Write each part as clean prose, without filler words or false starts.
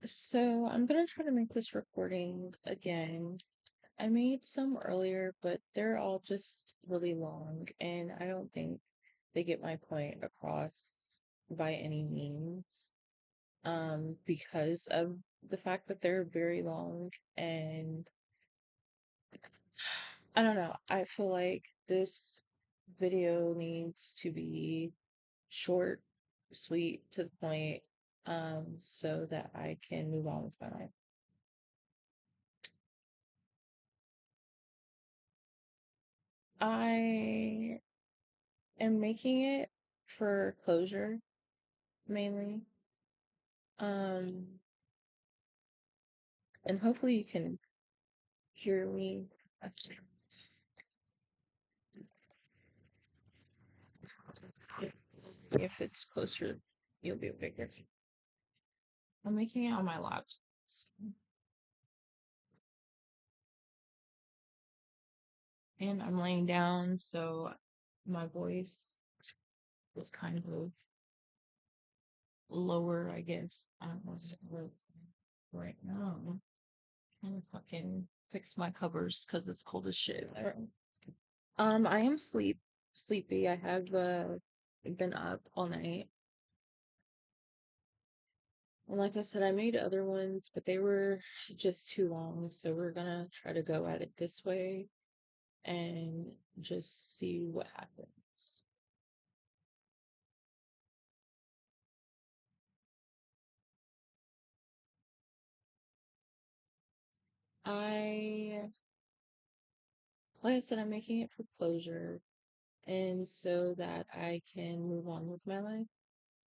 So I'm gonna try to make this recording again. I made some earlier, but they're all just really long, and I don't think they get my point across by any means. Because of the fact that they're very long, and I don't know, I feel like this video needs to be short, sweet, to the point, so that I can move on with my life. I am making it for closure mainly. Um, and hopefully you can hear me. If it's closer, you'll be bigger. I'm making it on my laptop. And I'm laying down, so my voice is kind of lower, I guess. I don't know what right now. I'm trying to fucking fix my covers because it's cold as shit. I am sleepy. I have been up all night. And like I said, I made other ones, but they were just too long, so we're gonna try to go at it this way and just see what happens. I like I said, I'm making it for closure and so that I can move on with my life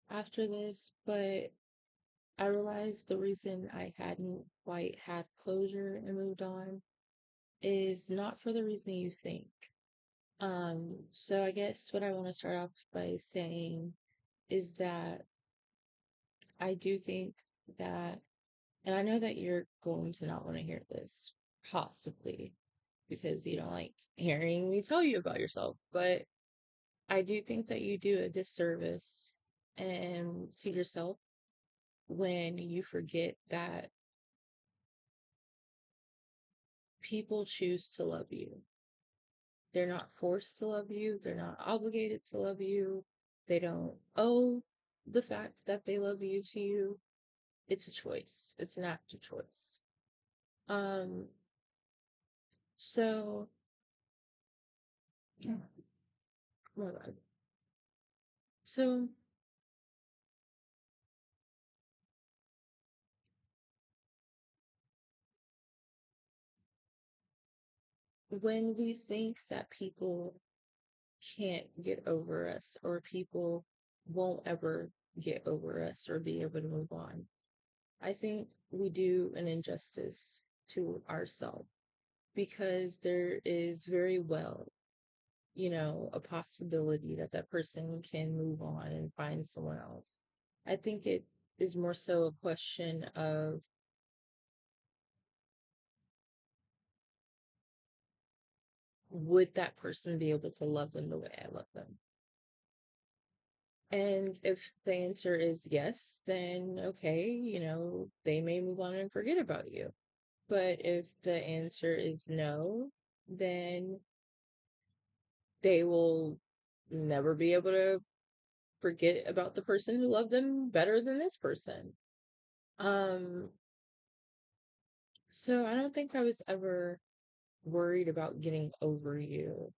after this, but I realized the reason I hadn't quite had closure and moved on is not for the reason you think. So I guess what I want to start off by saying is that I do think that, and I know that you're going to not want to hear this, possibly, because you don't like hearing me tell you about yourself, but I do think that you do a disservice to yourself when you forget that people choose to love you. They're not forced to love you. They're not obligated to love you. They don't owe the fact that they love you to you. It's a choice. It's an act of choice. Um, so oh my God. So when we think that people can't get over us or people won't ever get over us or be able to move on, I think we do an injustice to ourselves because there is very well, a possibility that that person can move on and find someone else. I think it is more so a question of would that person be able to love them the way I love them? And if the answer is yes, then okay, they may move on and forget about you. But if the answer is no, then they will never be able to forget about the person who loved them better than this person. Um, so I don't think I was ever worried about getting over you,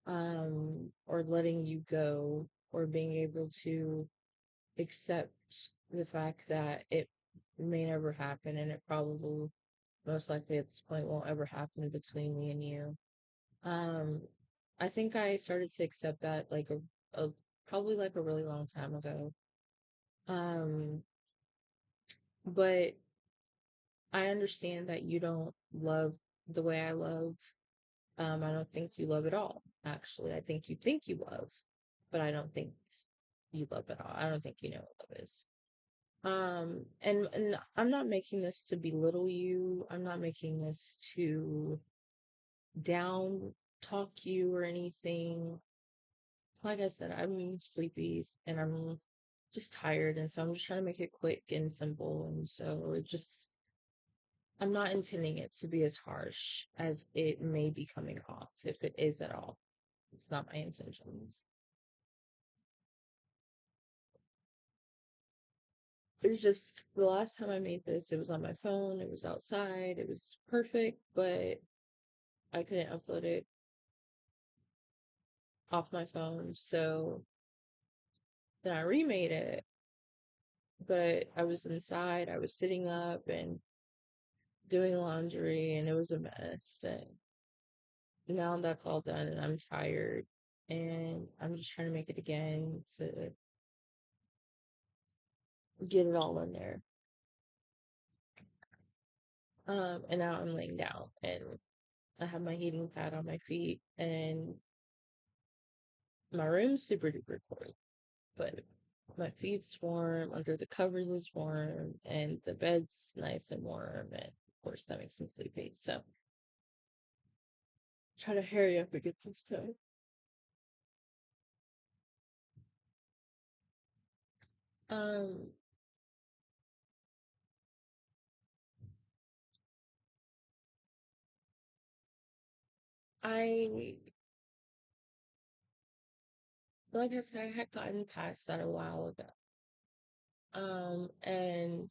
or letting you go, or being able to accept the fact that it may never happen and it probably most likely at this point won't ever happen between me and you. Um, I think I started to accept that like a probably like a really long time ago. Um, but I understand that you don't love the way I love. I don't think you love at all, actually. I think you love, but I don't think you love at all. I don't think you know what love is. And I'm not making this to belittle you. I'm not making this to down talk you or anything. Like I said, I'm sleepy and I'm just tired, and so I'm just trying to make it quick and simple. And so I'm not intending it to be as harsh as it may be coming off, if it is at all. It's not my intentions. It's just the last time I made this, it was on my phone, it was outside, it was perfect, but I couldn't upload it off my phone. So then I remade it, but I was inside, I was sitting up and doing laundry, and it was a mess. And now that's all done, and I'm tired, and I'm just trying to make it again to get it all in there. And now I'm laying down, and I have my heating pad on my feet, and my room's super duper cold, but my feet's warm, under the covers is warm, and the bed's nice and warm, and of course that makes me sleepy. So try to hurry up and get this done. Um, I like I said, I had gotten past that a while ago. And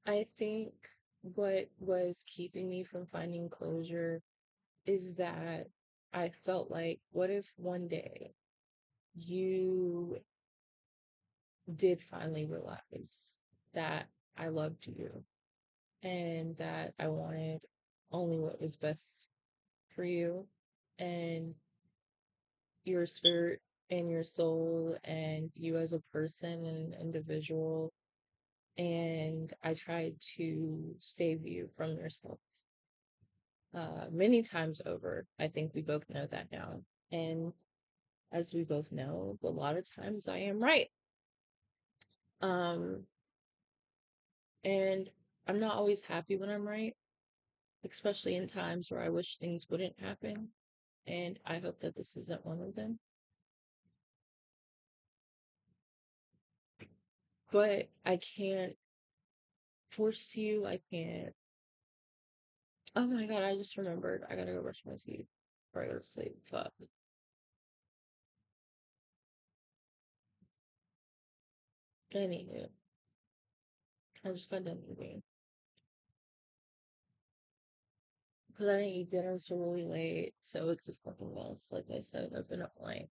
I think what was keeping me from finding closure is that I felt like, what if one day you did finally realize that I loved you and that I wanted only what was best for you and your spirit and your soul and you as a person and individual. And I tried to save you from yourself many times over. I think we both know that now. And as we both know, a lot of times I am right. Um, and I'm not always happy when I'm right, especially in times where I wish things wouldn't happen. And I hope that this isn't one of them. But I can't force you. I can't. Oh my God, I just remembered. I gotta go brush my teeth before I go to sleep. Fuck. I need it. I just got done eating. Because I didn't eat dinner so really late. So it's a fucking mess. Like I said, I've been up late.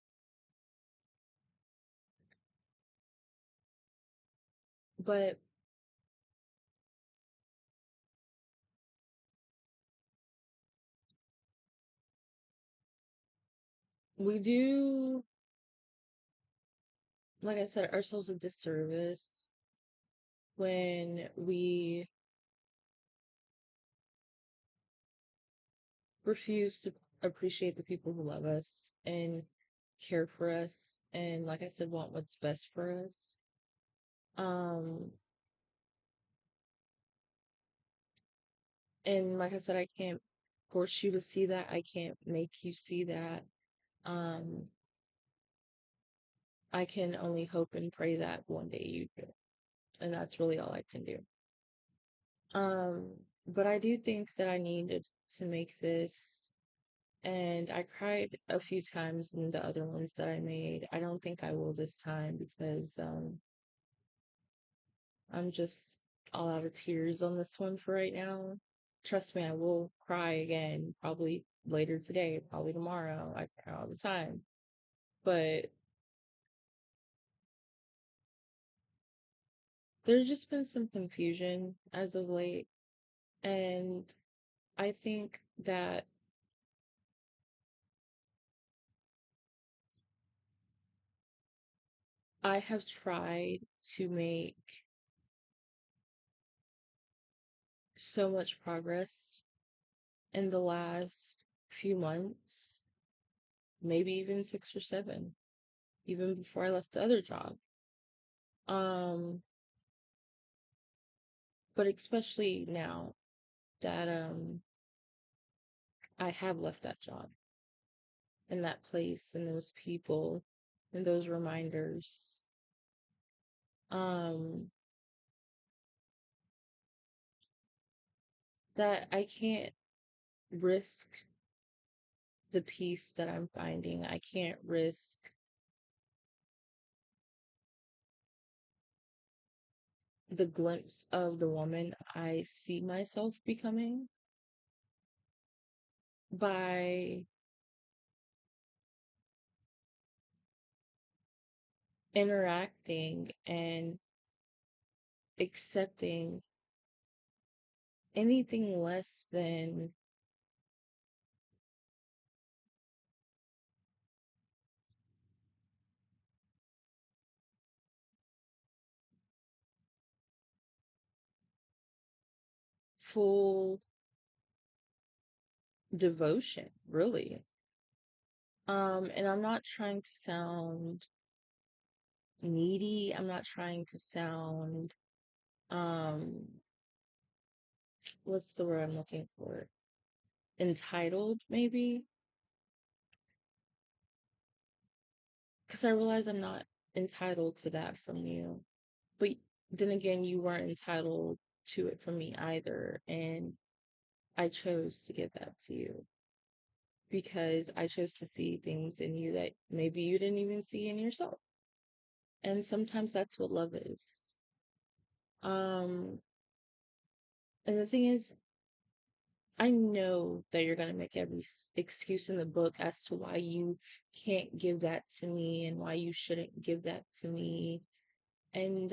But we do, like I said, ourselves a disservice when we refuse to appreciate the people who love us and care for us and, like I said, want what's best for us. Um, and like I said, I can't force you to see that. I can't make you see that. Um, I can only hope and pray that one day you do. And that's really all I can do. Um, but I do think that I needed to make this, and I cried a few times in the other ones that I made. I don't think I will this time because I'm just all out of tears on this one for right now. Trust me, I will cry again, probably later today, probably tomorrow. I cry all the time. But there's just been some confusion as of late, and I think that I have tried to make so much progress in the last few months, maybe even 6 or 7, even before I left the other job. Um, but especially now that I have left that job in that place and those people and those reminders. Um, that I can't risk the peace that I'm finding. I can't risk the glimpse of the woman I see myself becoming by interacting and accepting anything less than full devotion, really. And I'm not trying to sound needy. I'm not trying to sound, um, what's the word I'm looking for? Entitled, maybe? Because I realize I'm not entitled to that from you. But then again, you weren't entitled to it from me either. And I chose to give that to you because I chose to see things in you that maybe you didn't even see in yourself. And sometimes that's what love is. Um, and the thing is, I know that you're gonna make every excuse in the book as to why you can't give that to me and why you shouldn't give that to me. And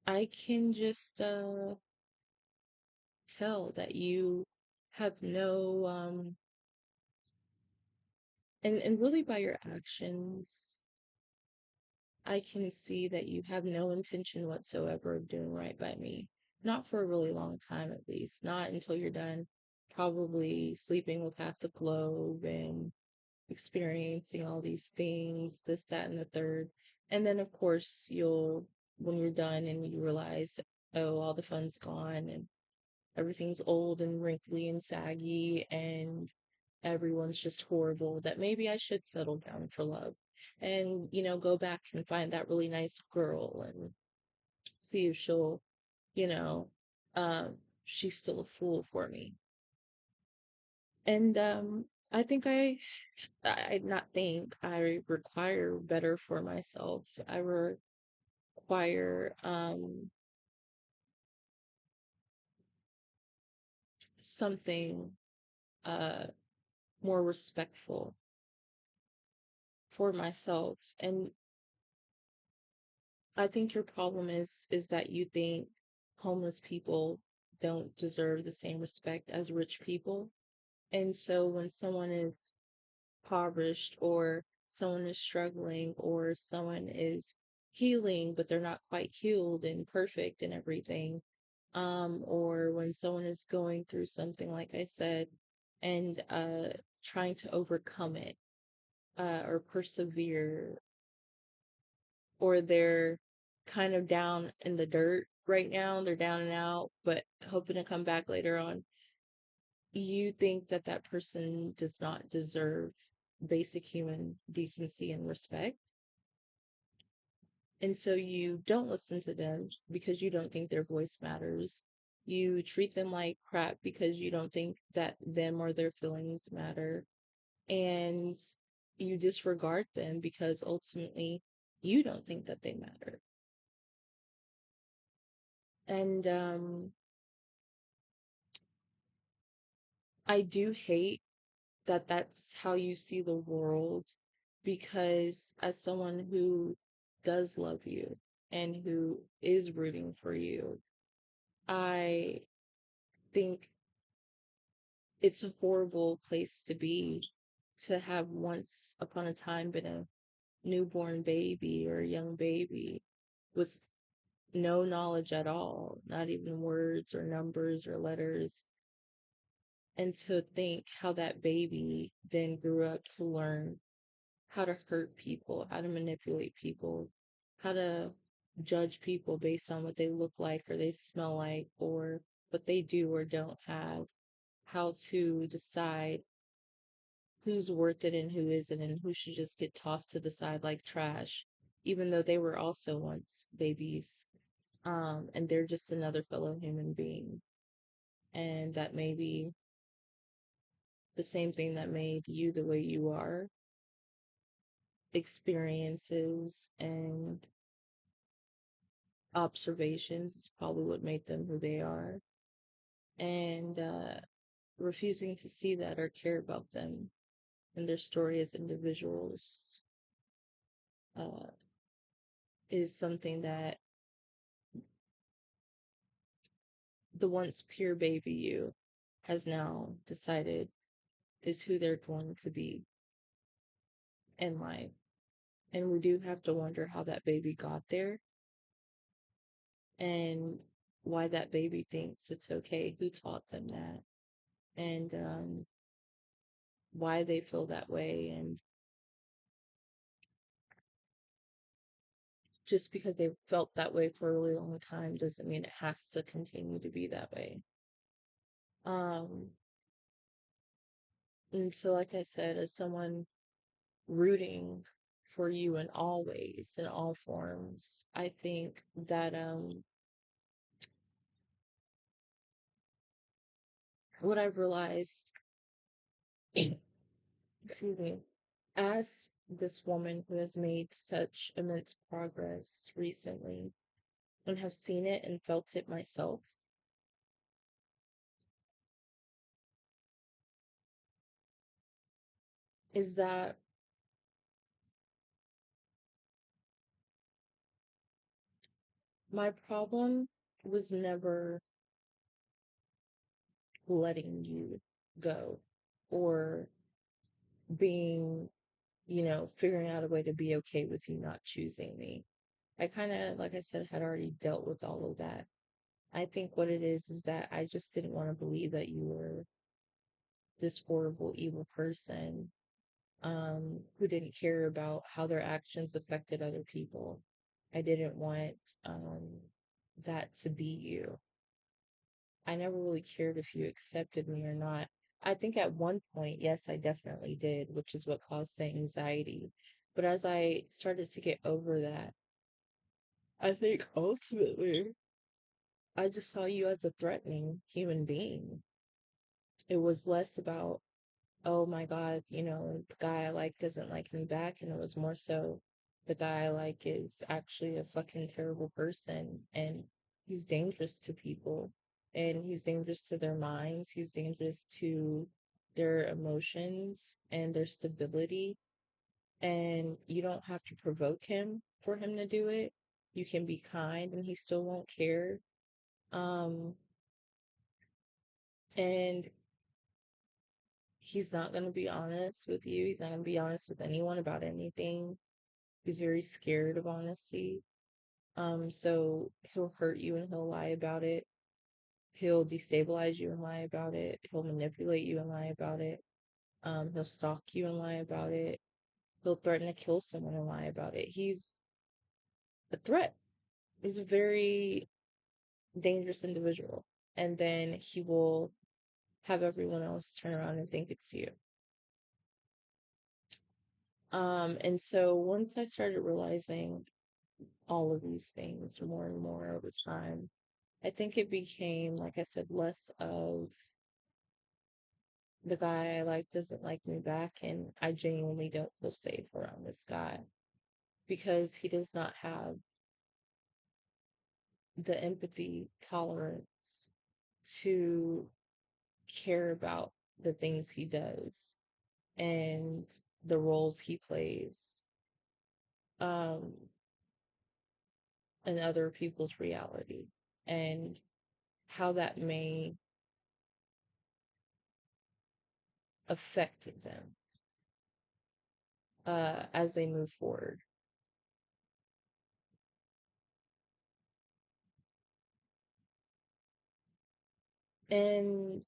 I can just tell that you have no and really by your actions, I can see that you have no intention whatsoever of doing right by me. Not for a really long time, at least. Not until you're done probably sleeping with half the globe and experiencing all these things, this, that, and the third. And then, of course, when you're done and you realize, oh, all the fun's gone and everything's old and wrinkly and saggy and everyone's just horrible, that maybe I should settle down for love and, go back and find that really nice girl and see if she'll, you know, she's still a fool for me. And I think I not think I require better for myself. I require something uh more respectful for myself. And I think your problem is that you think homeless people don't deserve the same respect as rich people. And so when someone is impoverished or someone is struggling or someone is healing but they're not quite healed and perfect and everything, or when someone is going through something like I said and trying to overcome it or persevere, or they're kind of down in the dirt right now, they're down and out, but hoping to come back later on, you think that that person does not deserve basic human decency and respect. And so you don't listen to them because you don't think their voice matters. You treat them like crap because you don't think that them or their feelings matter. And you disregard them because ultimately you don't think that they matter. And I do hate that that's how you see the world because as someone who does love you and who is rooting for you, I think it's a horrible place to be, to have once upon a time been a newborn baby or a young baby with no knowledge at all, not even words or numbers or letters, and to think how that baby then grew up to learn how to hurt people, how to manipulate people, how to judge people based on what they look like or they smell like or what they do or don't have, how to decide who's worth it and who isn't, and who should just get tossed to the side like trash, even though they were also once babies. And they're just another fellow human being. And that maybe the same thing that made you the way you are, experiences and observations, is probably what made them who they are. And refusing to see that or care about them and their story as individuals uh, is something that the once pure baby you has now decided is who they're going to be in life. And we do have to wonder how that baby got there and why that baby thinks it's okay, who taught them that, and why they feel that way. And just because they felt that way for a really long time doesn't mean it has to continue to be that way. Um, and so, like I said, as someone rooting for you in all ways, in all forms, I think that what I've realized, excuse me, as this woman who has made such immense progress recently and have seen it and felt it myself, is that my problem was never letting you go or being, figuring out a way to be okay with you not choosing me. I kind of, like I said, had already dealt with all of that. I think what it is that I just didn't want to believe that you were this horrible, evil person who didn't care about how their actions affected other people. I didn't want um, that to be you. I never really cared if you accepted me or not. I think at one point, yes, I definitely did, which is what caused the anxiety. But as I started to get over that, I think ultimately I just saw you as a threatening human being. It was less about, oh my God, the guy I like doesn't like me back. And it was more so the guy I like is actually a fucking terrible person. And he's dangerous to people. And he's dangerous to their minds. He's dangerous to their emotions and their stability. And you don't have to provoke him for him to do it. You can be kind and he still won't care. Um, and he's not going to be honest with you. He's not going to be honest with anyone about anything. He's very scared of honesty. So he'll hurt you and he'll lie about it. He'll destabilize you and lie about it. He'll manipulate you and lie about it. He'll stalk you and lie about it. He'll threaten to kill someone and lie about it. He's a threat. He's a very dangerous individual. And then he will have everyone else turn around and think it's you. And so once I started realizing all of these things more and more over time, I think it became, like I said, less of the guy I like doesn't like me back, and I genuinely don't feel safe around this guy because he does not have the empathy tolerance to care about the things he does and the roles he plays um, in other people's reality and how that may affect them as they move forward. And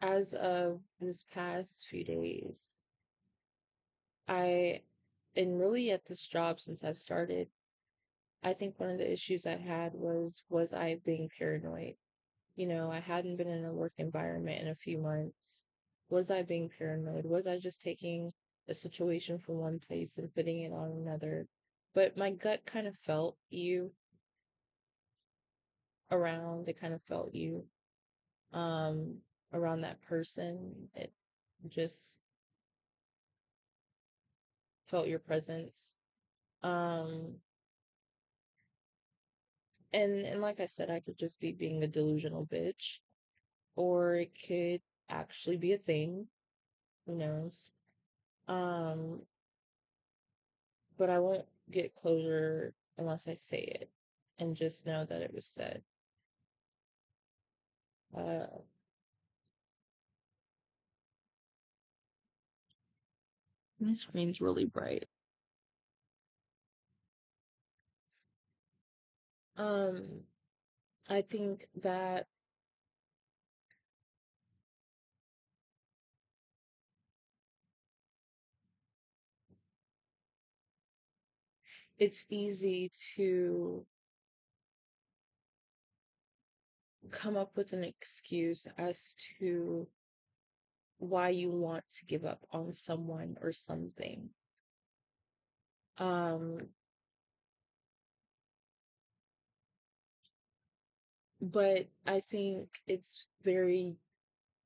as of this past few days, I, and really at this job since I've started, I think one of the issues I had was I being paranoid? I hadn't been in a work environment in a few months. Was I being paranoid? Was I just taking a situation from one place and putting it on another? But my gut kind of felt you around. It kind of felt you um around that person. It just felt your presence. Um and like I said, I could just be being a delusional bitch, or it could actually be a thing. Who knows? Um, but I won't get closure unless I say it and just know that it was said. Uh, my screen's really bright. Um, I think that it's easy to come up with an excuse as to why you want to give up on someone or something. Um, but I think it's very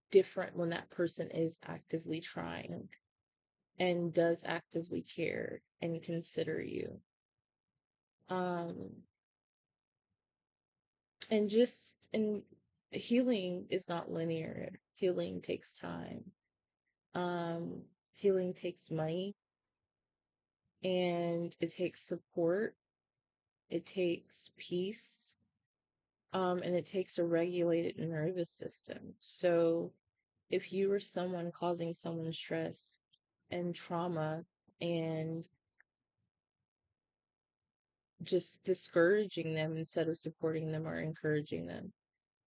different when that person is actively trying and does actively care and consider you. Um, and healing is not linear. Healing takes time. Um, Healing takes money, and it takes support. It takes peace. And it takes a regulated nervous system. So if you were someone causing someone stress and trauma and just discouraging them instead of supporting them or encouraging them,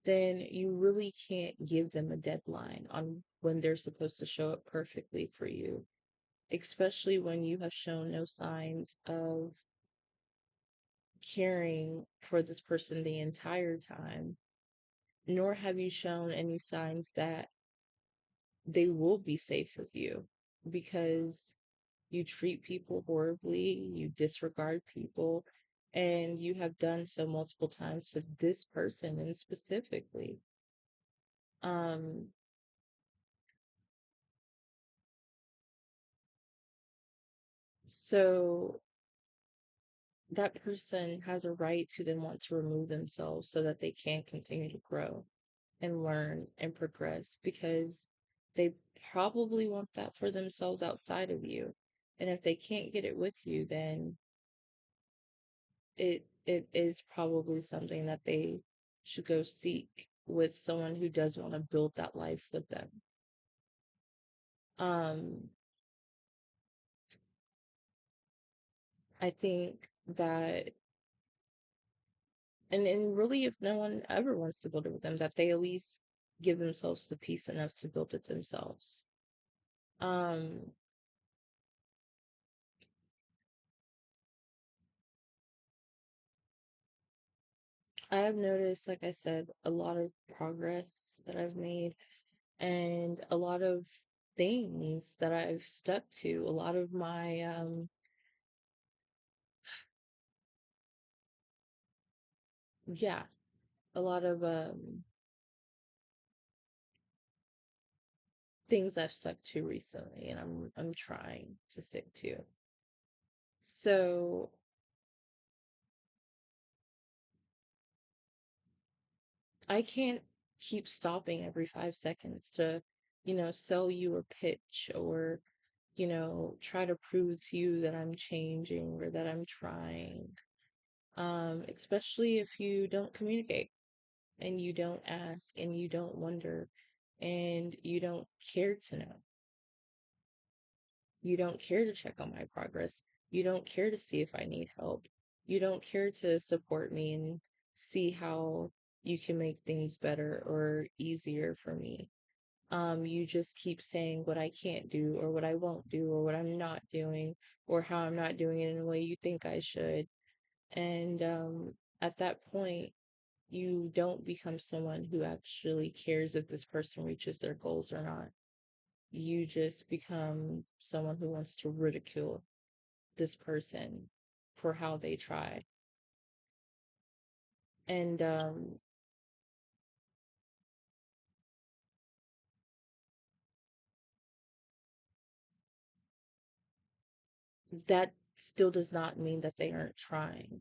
then you really can't give them a deadline on when they're supposed to show up perfectly for you, especially when you have shown no signs of caring for this person the entire time, nor have you shown any signs that they will be safe with you, because you treat people horribly, you disregard people, and you have done so multiple times to this person and specifically. Um, so that person has a right to then want to remove themselves so that they can continue to grow and learn and progress, because they probably want that for themselves outside of you. And if they can't get it with you, then it is probably something that they should go seek with someone who does want to build that life with them. Um, I think that, and really, if no one ever wants to build it with them, that they at least give themselves the peace enough to build it themselves. Um, I have noticed, like I said, a lot of progress that I've made and a lot of things that I've stuck to. A lot of my, yeah, a lot of things I've stuck to recently, and I'm trying to stick to. So I can't keep stopping every 5 seconds to, sell you a pitch, or, try to prove to you that I'm changing or that I'm trying. Especially if you don't communicate and you don't ask and you don't wonder and you don't care to know. You don't care to check on my progress. You don't care to see if I need help. You don't care to support me and see how you can make things better or easier for me. You just keep saying what I can't do or what I won't do or what I'm not doing or how I'm not doing it in a way you think I should. And at that point, you don't become someone who actually cares if this person reaches their goals or not. You just become someone who wants to ridicule this person for how they try. And that still does not mean that they aren't trying.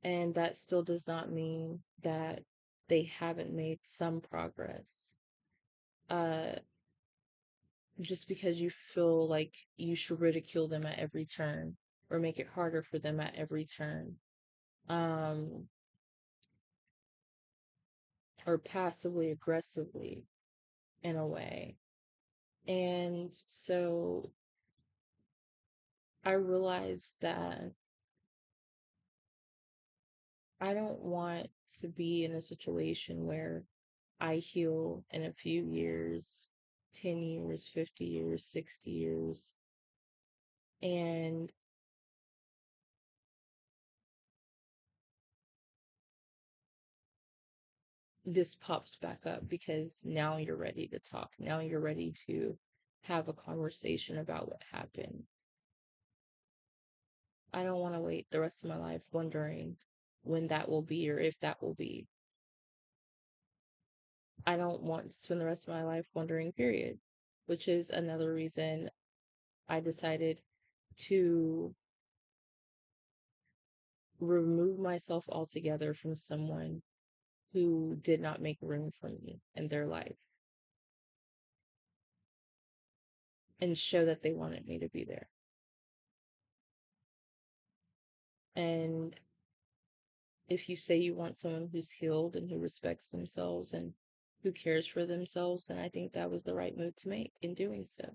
And that still does not mean that they haven't made some progress. Uh, just because you feel like you should ridicule them at every turn or make it harder for them at every turn, um, or passively aggressively in a way. And so I realized that I don't want to be in a situation where I heal in a few years, 10 years, 50 years, 60 years, and this pops back up because now you're ready to talk. Now you're ready to have a conversation about what happened. I don't want to wait the rest of my life wondering when that will be or if that will be. I don't want to spend the rest of my life wondering, period, which is another reason I decided to remove myself altogether from someone who did not make room for me in their life and show that they wanted me to be there. And if you say you want someone who's healed and who respects themselves and who cares for themselves, then I think that was the right move to make in doing so.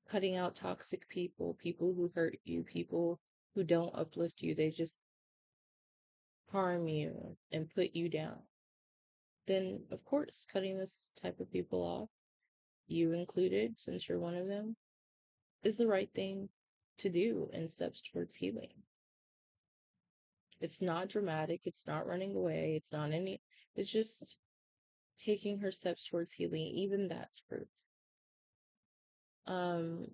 Cutting out toxic people, people who hurt you, people who don't uplift you, they just harm you and put you down. Then, of course, cutting this type of people off, you included, since you're one of them, is the right thing to do in steps towards healing. It's not dramatic, it's not running away, it's just taking her steps towards healing. Even that's proof. Um,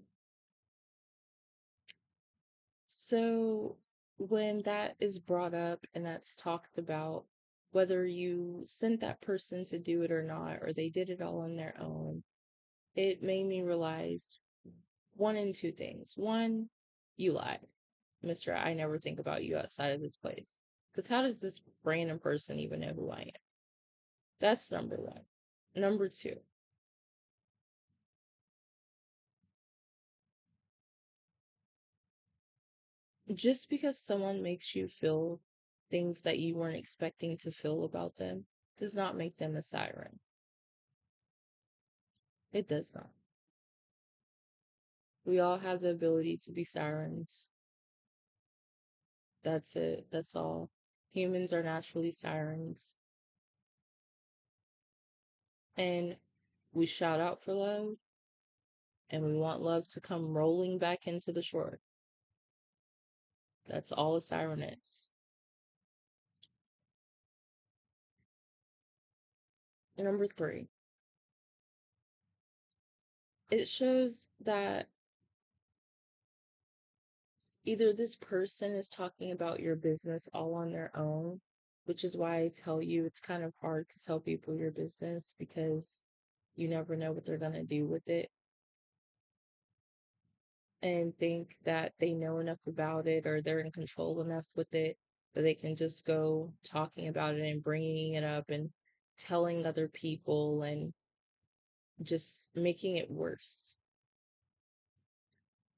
so when that is brought up and that's talked about, whether you sent that person to do it or not, or they did it all on their own, it made me realize one and two things. One, you lied. Mister, I never think about you outside of this place. Because how does this random person even know who I am? That's number one. Number two, just because someone makes you feel things that you weren't expecting to feel about them does not make them a siren. It does not. We all have the ability to be sirens. That's it. That's all. Humans are naturally sirens. And we shout out for love, and we want love to come rolling back into the shore. That's all a siren is. Number three, it shows that either this person is talking about your business all on their own, which is why I tell you it's kind of hard to tell people your business because you never know what they're going to do with it and think that they know enough about it or they're in control enough with it that they can just go talking about it and bringing it up and telling other people and just making it worse.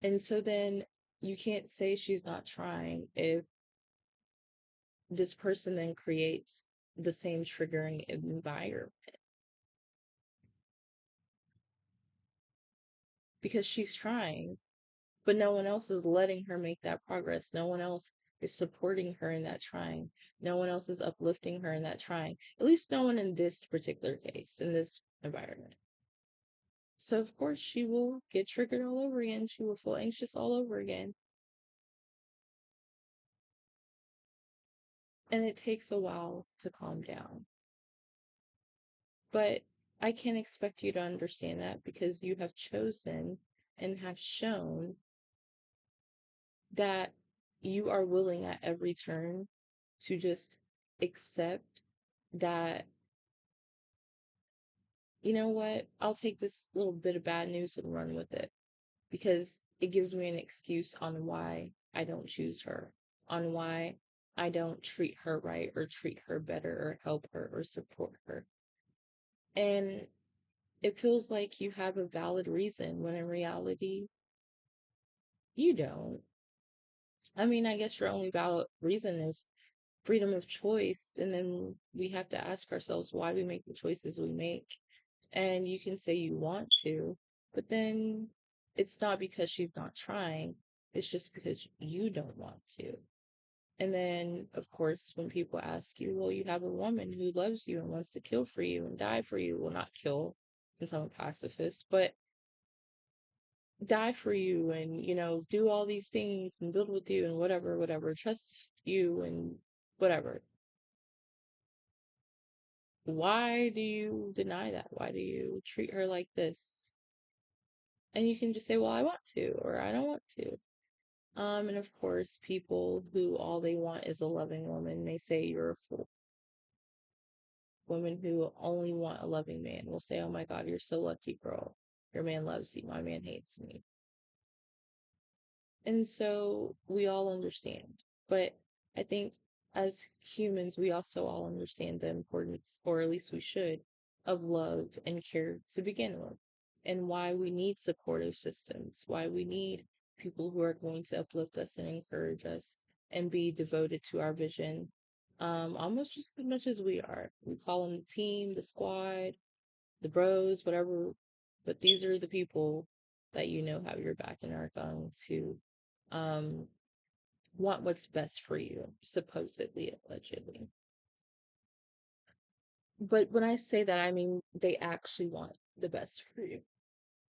And so then you can't say she's not trying if this person then creates the same triggering environment because she's trying, but no one else is letting her make that progress. No one else is supporting her in that trying. No one else is uplifting her in that trying. At least no one in this particular case, in this environment. So, of course, she will get triggered all over again. She will feel anxious all over again. and it takes a while to calm down. But I can't expect you to understand that because you have chosen and have shown that you are willing at every turn to just accept that, you know what, I'll take this little bit of bad news and run with it because it gives me an excuse on why I don't choose her, on why I don't treat her right or treat her better or help her or support her. And it feels like you have a valid reason when in reality, you don't. I mean, I guess your only valid reason is freedom of choice. And then we have to ask ourselves why we make the choices we make. And you can say you want to, but then it's not because she's not trying. It's just because you don't want to. And then, of course, when people ask you, well, you have a woman who loves you and wants to kill for you and die for you. Well, not kill, since I'm a pacifist, but die for you and, do all these things and build with you and whatever, whatever, trust you and whatever. Why do you deny that? Why do you treat her like this? And you can just say, well, I want to, or I don't want to. And of course, people who all they want is a loving woman, they say you're a fool. Women who only want a loving man will say, oh my God, you're so lucky, girl. Your man loves you. My man hates me. And so we all understand. But I think as humans, we also all understand the importance, or at least we should, of love and care to begin with, and why we need supportive systems, why we need people who are going to uplift us and encourage us and be devoted to our vision, almost just as much as we are. We call them the team, the squad, the bros, whatever, but these are the people that have your back and are going to um, want what's best for you, supposedly, allegedly. But when I say that, I mean they actually want the best for you.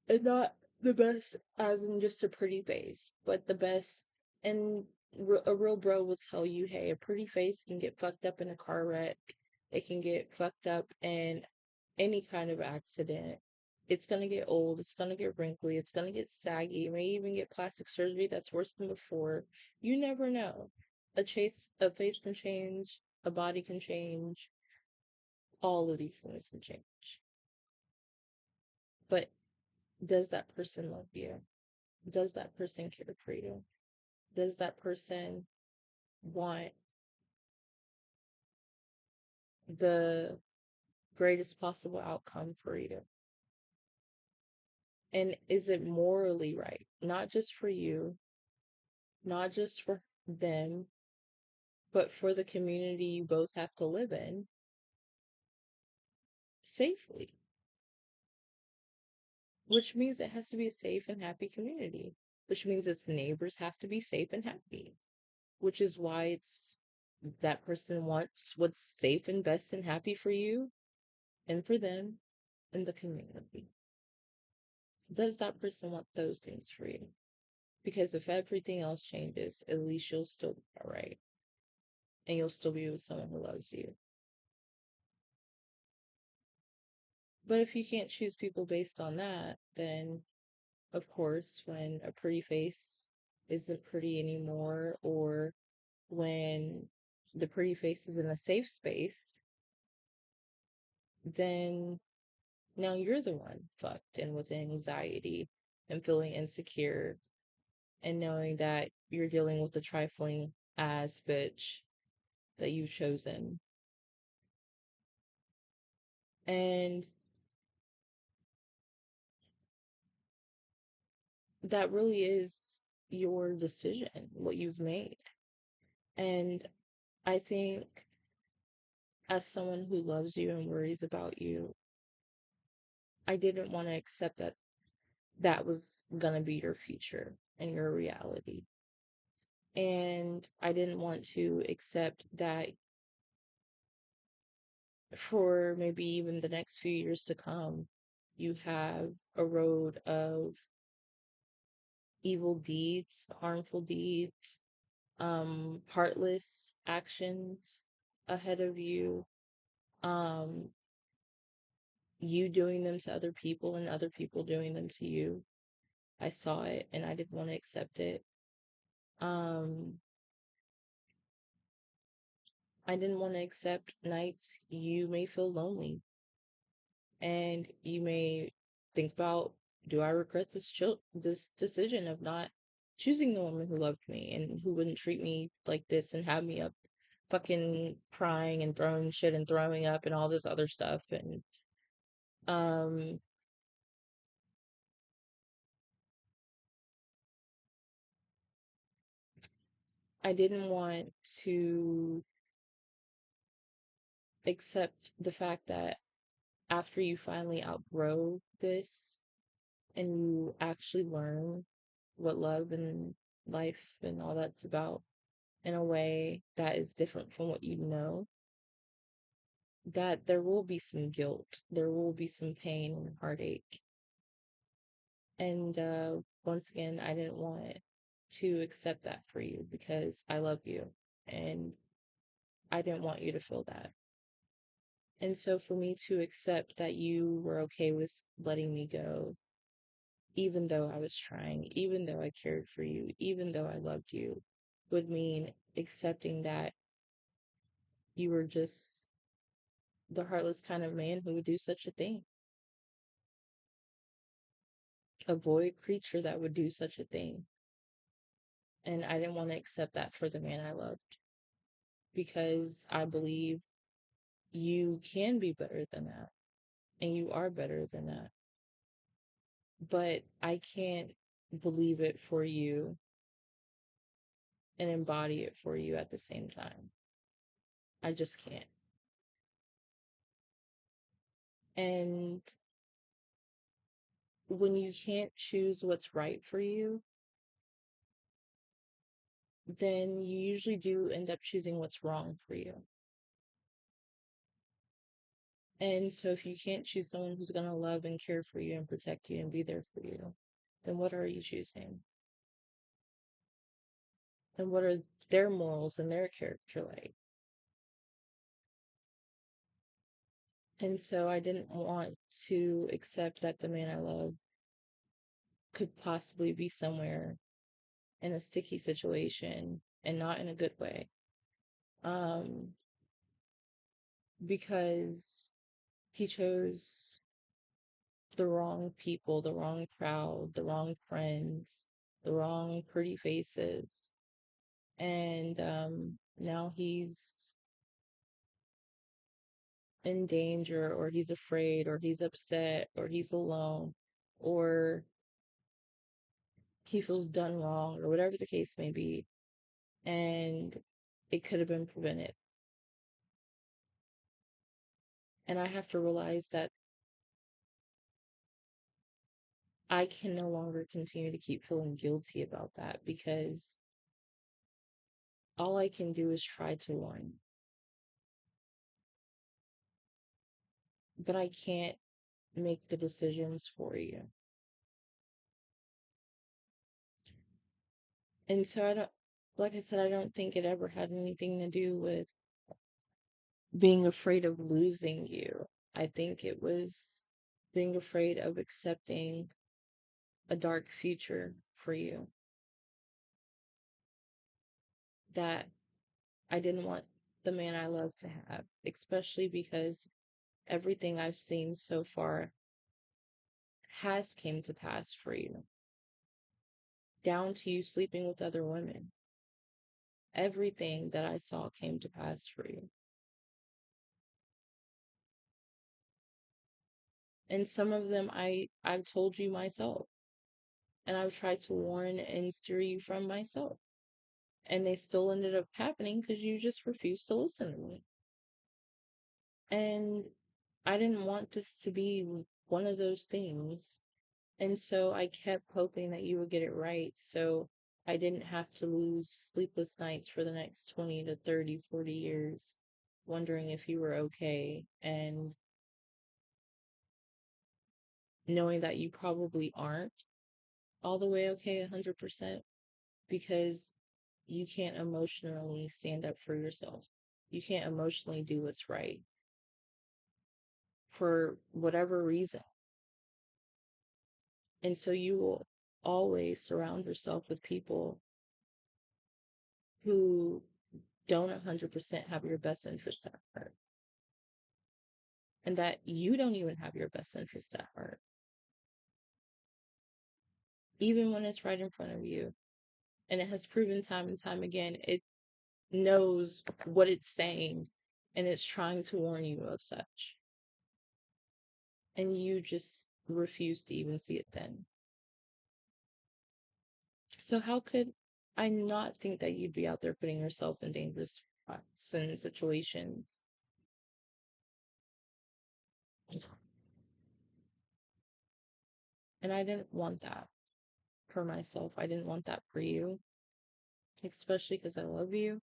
And not the best as in just a pretty face, but the best. And a real bro will tell you, hey, a pretty face can get fucked up in a car wreck. It can get fucked up in any kind of accident. It's going to get old. It's going to get wrinkly. It's going to get saggy. It may even get plastic surgery that's worse than before. You never know. A face can change. A body can change. All of these things can change. But does that person love you? Does that person care for you? Does that person want the greatest possible outcome for you? And is it morally right? Not just for you, not just for them, but for the community you both have to live in safely, which means it has to be a safe and happy community, which means its neighbors have to be safe and happy, which is why it's that person wants what's safe and best and happy for you and for them and the community. Does that person want those things for you? Because if everything else changes, at least you'll still be all right and you'll still be with someone who loves you. But if you can't choose people based on that, then of course, when a pretty face isn't pretty anymore, or when the pretty face is in a safe space, then now you're the one fucked and with anxiety and feeling insecure and knowing that you're dealing with a trifling ass bitch that you've chosen. And that really is your decision, what you've made. And I think as someone who loves you and worries about you, I didn't want to accept that that was going to be your future and your reality. And I didn't want to accept that for maybe even the next few years to come, you have a road of evil deeds, harmful deeds, heartless actions, ahead of you, um, you doing them to other people and other people doing them to you. I saw it and I didn't want to accept it. Um, I didn't want to accept nights you may feel lonely and you may think about, do I regret this decision of not choosing the woman who loved me and who wouldn't treat me like this and have me up fucking crying and throwing shit and throwing up and all this other stuff. And um I didn't want to accept the fact that after you finally outgrow this and you actually learn what love and life and all that's about in a way that is different from what you know, that there will be some guilt, there will be some pain and heartache. And once again, I didn't want to accept that for you because I love you and I didn't want you to feel that. And so for me to accept that you were okay with letting me go, even though I was trying, even though I cared for you, even though I loved you, would mean accepting that you were just the heartless kind of man who would do such a thing, a void creature that would do such a thing. And I didn't want to accept that for the man I loved because I believe you can be better than that and you are better than that. But I can't believe it for you and embody it for you at the same time. I just can't. And when you can't choose what's right for you, then you usually do end up choosing what's wrong for you. And so if you can't choose someone who's going to love and care for you and protect you and be there for you, then what are you choosing? And what are their morals and their character like? And so I didn't want to accept that the man I love could possibly be somewhere in a sticky situation and not in a good way. Um, because he chose the wrong people, the wrong crowd, the wrong friends, the wrong pretty faces. And now he's in danger, or he's afraid, or he's upset, or he's alone, or he feels done wrong, or whatever the case may be. And it could have been prevented. And I have to realize that I can no longer continue to keep feeling guilty about that because all I can do is try to warn, but I can't make the decisions for you. And so I don't, like I said, I don't think it ever had anything to do with being afraid of losing you. I think it was being afraid of accepting a dark future for you that I didn't want the man I love to have, especially because everything I've seen so far has came to pass for you, down to you sleeping with other women. Everything that I saw came to pass for you. And some of them I've told you myself. And I've tried to warn and steer you from myself. And they still ended up happening because you just refused to listen to me. And I didn't want this to be one of those things. And so I kept hoping that you would get it right. So I didn't have to lose sleepless nights for the next 20 to 30, 40 years, wondering if you were okay. And knowing that you probably aren't all the way okay 100% because you can't emotionally stand up for yourself. You can't emotionally do what's right for whatever reason. And so you will always surround yourself with people who don't 100% have your best interest at heart, and that you don't even have your best interest at heart, even when it's right in front of you. And it has proven time and time again, it knows what it's saying and it's trying to warn you of such. And you just refuse to even see it then. So, how could I not think that you'd be out there putting yourself in dangerous spots and situations? And I didn't want that for myself. I didn't want that for you, especially because I love you.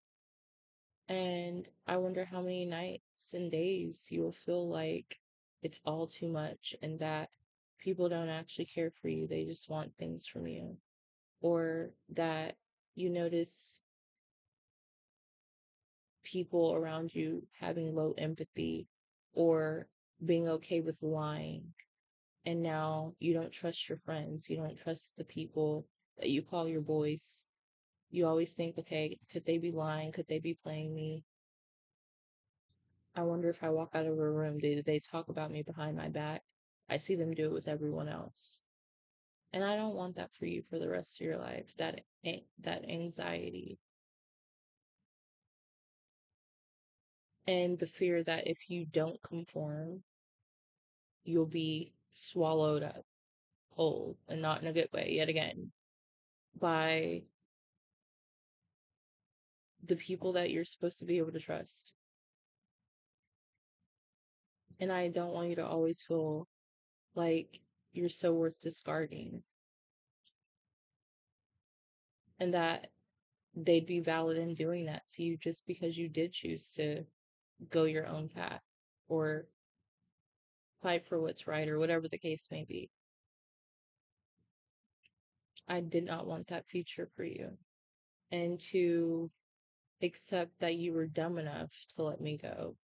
And I wonder how many nights and days you will feel like it's all too much and that people don't actually care for you. They just want things from you. Or that you notice people around you having low empathy or being okay with lying. And now you don't trust your friends. You don't trust the people that you call your boys. You always think, okay, could they be lying? Could they be playing me? I wonder if I walk out of a room, do they talk about me behind my back? I see them do it with everyone else. And I don't want that for you for the rest of your life. That anxiety and the fear that if you don't conform, you'll be swallowed up whole, and not in a good way yet again, by the people that you're supposed to be able to trust. And I don't want you to always feel like you're so worth discarding and that they'd be valid in doing that to you just because you did choose to go your own path or fight for what's right or whatever the case may be. I did not want that future for you. And to accept that you were dumb enough to let me go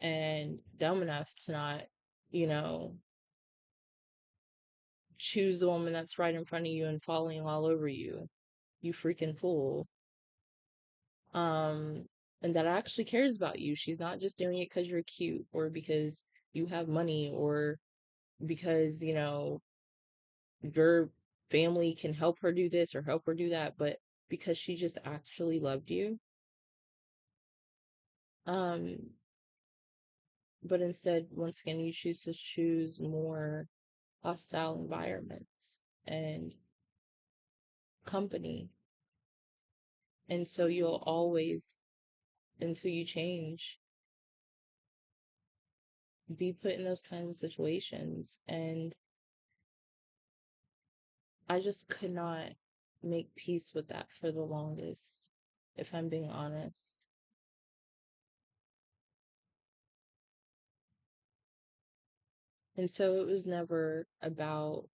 and dumb enough to not, you know, choose the woman that's right in front of you and falling all over you. You freaking fool. Um, and that actually cares about you. She's not just doing it because you're cute or because you have money or because, your family can help her do this or help her do that, but because she just actually loved you. Um, but instead, once again, you choose more hostile environments and company. And so you'll always, until you change, be put in those kinds of situations. And I just could not make peace with that for the longest, if I'm being honest. And so it was never about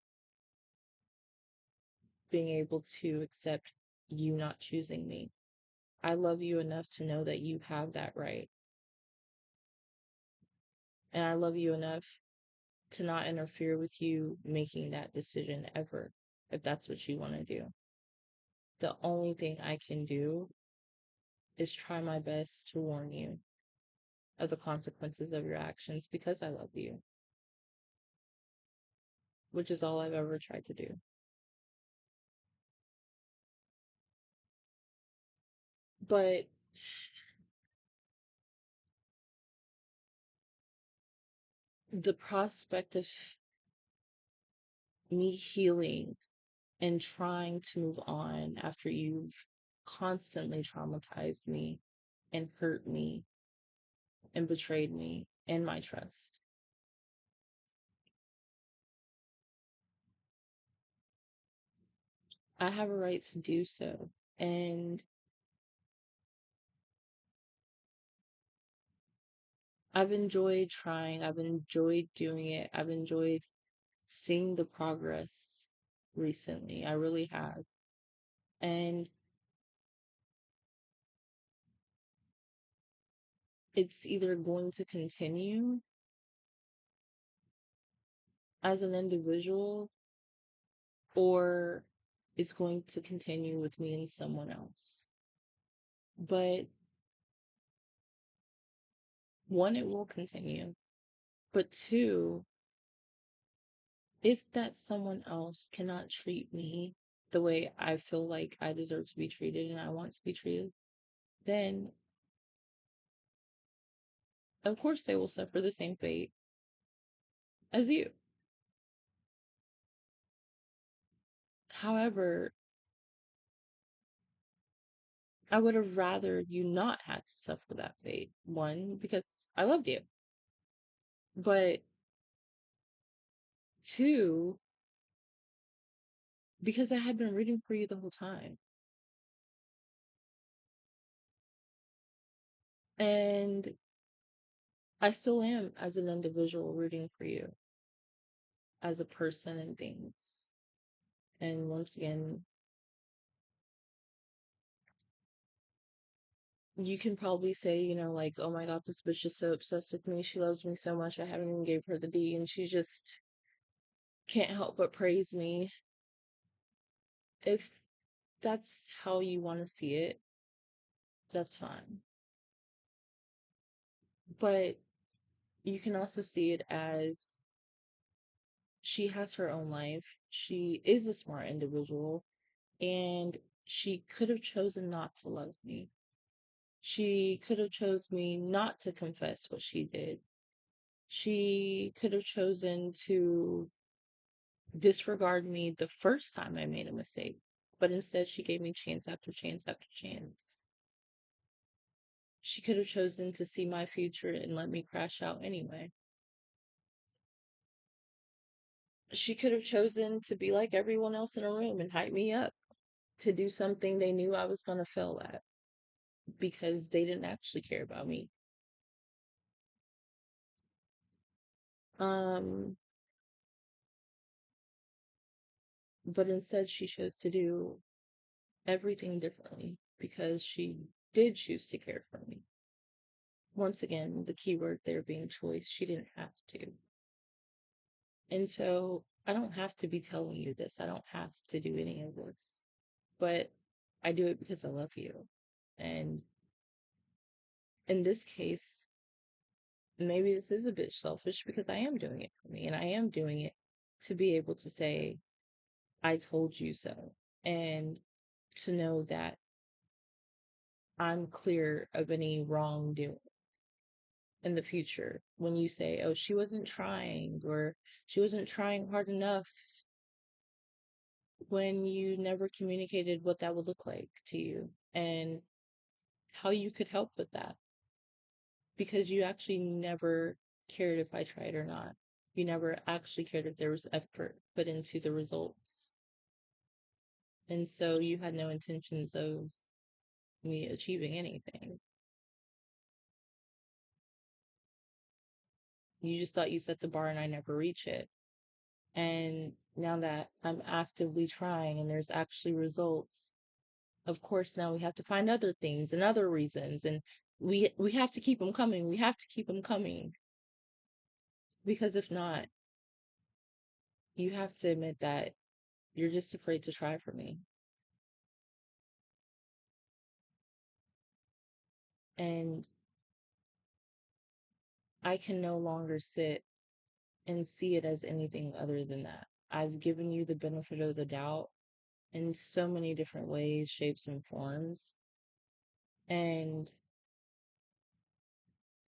being able to accept you not choosing me. I love you enough to know that you have that right. And I love you enough to not interfere with you making that decision ever, if that's what you want to do. The only thing I can do is try my best to warn you of the consequences of your actions because I love you, which is all I've ever tried to do. But the prospect of me healing and trying to move on after you've constantly traumatized me and hurt me and betrayed me and my trust. I have a right to do so. And I've enjoyed trying, I've enjoyed doing it, I've enjoyed seeing the progress recently. I really have. And it's either going to continue as an individual or it's going to continue with me and someone else. But one, it will continue. But two, if that someone else cannot treat me the way I feel like I deserve to be treated and I want to be treated, then of course they will suffer the same fate as you. However, I would have rather you not had to suffer that fate. One, because I loved you. But two, because I had been rooting for you the whole time. And I still am as an individual rooting for you as a person and things. And once again, you can probably say, like, oh my God, this bitch is so obsessed with me. She loves me so much. I haven't even gave her the D and she just can't help but praise me. If that's how you want to see it, that's fine. But you can also see it as she has her own life. She is a smart individual and she could have chosen not to love me. She could have chose me not to confess what she did. She could have chosen to disregard me the first time I made a mistake, but instead she gave me chance after chance after chance. She could have chosen to see my future and let me crash out anyway. She could have chosen to be like everyone else in a room and hype me up to do something they knew I was going to fail at because they didn't actually care about me. Um, but instead she chose to do everything differently because she did choose to care for me. Once again, the key word there being choice. She didn't have to. And so I don't have to be telling you this. I don't have to do any of this. But I do it because I love you. And in this case, maybe this is a bit selfish because I am doing it for me and I am doing it to be able to say, I told you so. And to know that I'm clear of any wrongdoing in the future when you say, oh, she wasn't trying or she wasn't trying hard enough when you never communicated what that would look like to you and how you could help with that because you actually never cared if I tried or not. You never actually cared if there was effort put into the results. And so you had no intentions of me achieving anything. You just thought you set the bar and I never reach it. And now that I'm actively trying and there's actually results, of course now we have to find other things and other reasons and we have to keep them coming. We have to keep them coming because if not, you have to admit that you're just afraid to try for me. And I can no longer sit and see it as anything other than that. I've given you the benefit of the doubt in so many different ways, shapes, and forms. And